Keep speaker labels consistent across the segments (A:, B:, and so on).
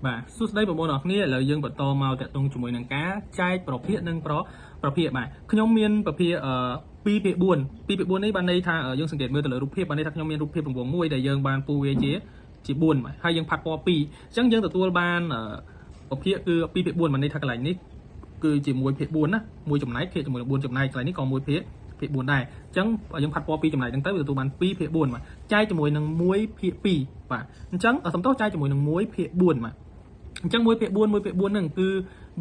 A: បាទសួស្តីបងប្អូនអរគ្នាឥឡូវយើងបន្តមកតាក់ទងជាមួយនឹងការចែកប្រភេទនិងប្រភេទបាទខ្ញុំមានប្រភេទ2ភាគ4នេះបានន័យថាយើងសង្កេតមើលទៅលើរូបភាពបានន័យថាខ្ញុំមានរូបភាពរង្វង់មួយដែលយើងបានពូវាជា4បាទហើយយើងផាត់ពណ៌2អញ្ចឹងយើងទទួលបានប្រភេទគឺ2ភាគ4បានន័យថាកន្លែងនេះគឺជា1ភាគ4ណា1ចំណែកភាគជាមួយនឹង4ចំណែកកន្លែងនេះក៏1ភាគ4ដែរអញ្ចឹងយើងផាត់ពណ៌2ចំណែកហ្នឹងទៅវាទទួលបាន2ភាគ4បាទចែកជាមួយនឹង1ភាគ2បាទអញ្ចឹងសំទោសចែកជាមួយនឹង1ភាគ4បាទអញ្ចឹង1ភាគ4ហ្នឹងគឺ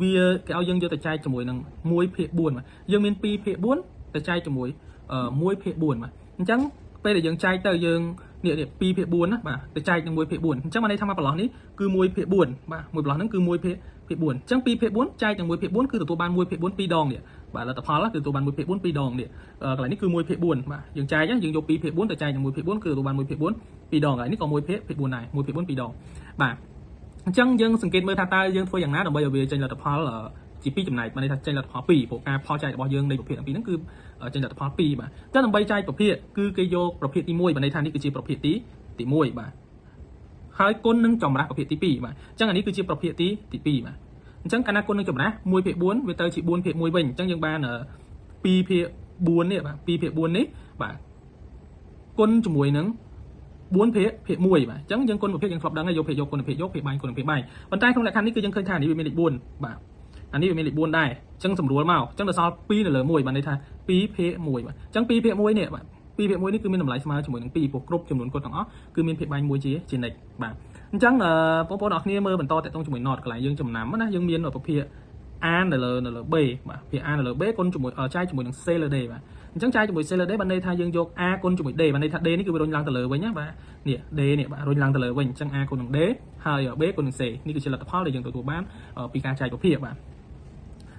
A: វាគេឲ្យយើងយកទៅចែកជាមួយនឹង1ភាគ4បាទយើងមាន2ភាគ4ទៅចែកជាមួយ1ភាគ4បាទអញ្ចឹងពេលដែលយើងចែកទៅយើងនេះ2ភាគ4ណាបាទទៅចែកនឹង1ភាគ4អញ្ចឹងបានន័យថាមកប្រឡោះនេះគឺ1ភាគ4បាទមួយប្រឡោះហ្នឹងគឺ1ភាគ4អញ្ចឹង2ភាគ4ចែកនឹង1ភាគ4គឺទទួលបាន1ភាគ4 2ដងនេះបាទលទ្ធផលគឺទទួលបាន1ភាគ4 2ដងនេះកន្លែងនេះគឺ1ភាគ4បាទយើងចែកយើងយក2ភាគ4ទៅចែកនឹង1ភាគ4គឺទទួលបាន1ភាគ4 2ដងកន្លែងនេះក៏1ភាគ4ដែរ1ភាគ4 2ដងបាទអញ្ចឹងយើងសង្កេតមើលថាតើយើងធ្វើយ៉ាងណាដើម្បីឲ្យវាចេញលទ្ធផលជា2ចំណែកបានន័យថាចេញលទ្ធផល2ព្រោះការផលចែករបស់យើងនៃប្រភេទទាំងពីរហ្នឹងគឺចេញលទ្ធផល2បាទអញ្ចឹងដើម្បីចែកប្រភេទគឺគេយកប្រភេទទី1បានន័យថានេះគឺជាប្រភេទទី1បាទហើយគុណនឹងចម្រាស់ប្រភេទទី2បាទអញ្ចឹងអានេះគឺជាប្រភេទទី2បាទអញ្ចឹងកាលណាគុណនឹងចម្រាស់1ភាគ4វាទៅជា4ភាគ1វិញអញ្ចឹងយើងបាន2ភាគ4នេះបាទ2ភាគ4នេះបាទគុណជាមួយនឹង4ភាគ1បាទអញ្ចឹងយើងគុណប្រភេទយើងធ្លាប់ដឹងហើយយកគុណប្រភេទយកភាគបាញ់គុណប្រភេទបាញ់ប៉ុន្តែក្នុងលក្ខខណ្ឌនេះគឺយើងឃើញថានេះវាមានលេខ4បាទអានេះវាមានលេខ4ដែរអញ្ចឹងសម្រួលមកអញ្ចឹងដល់សល់2នៅលើ1បាទន័យថា2ភាគ1បាទអញ្ចឹង2ភាគ1នេះបាទ2ភាគ1នេះគឺមានតម្លៃស្មើជាមួយនឹង2ព្រោះគ្រប់ចំនួនគុណទាំងអស់គឺមានភាគបាញ់1ជានិច្ចបាទអញ្ចឹងបងប្អូនអរគ្នាមើលបន្តតាក់ទងជាមួយ note កន្លែងយើងចំណាំណាយើងមានប្រភេទ A នៅលើ B បាទភាគ A នៅលើ B គុណជាមួយចែកជាមួយនឹង C លើ D បាទអញ្ចឹងចែកជាមួយ C លើ D បានន័យថាយើងយក A គុណជាមួយ D បានន័យថា D នេះគឺវារុញឡើងទៅលើវិញណាបាទនេះ D នេះបាទរុញឡើងទៅលើវិញអញ្ចឹង A គុណនឹង D ហើយ B គុណនឹង C នេះគឺជាលទ្ធផលដែលយើងទទួលបានពីការចែកប្រភេទបាទ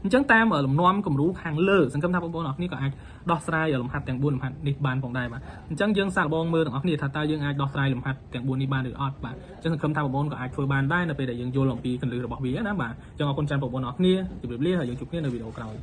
A: អញ្ចឹងតាមលំនាំគំរូខាងលើសង្ឃឹមថាបងប្អូនអរគ្នាក៏អាចដោះស្រាយលំហាត់ទាំង4លំហាត់នេះបានផងដែរបាទអញ្ចឹងយើងសាកល្បងមើលទាំងអស់គ្នាថាតើយើងអាចដោះស្រាយលំហាត់ទាំង4នេះបានឬអត់បាទអញ្ចឹងសង្ឃឹមថាបងប្អូនក៏អាចធ្វើបានដែរនៅពេលដែលយើងយល់អំពីគន្លឹះរបស់វាណាបាទអញ្ចឹងអរគុណច្រើនបងប្អូនអរគ្នាជម្រាបលាហើយយើងជួបគ្នានៅវីដេអូក្រោយ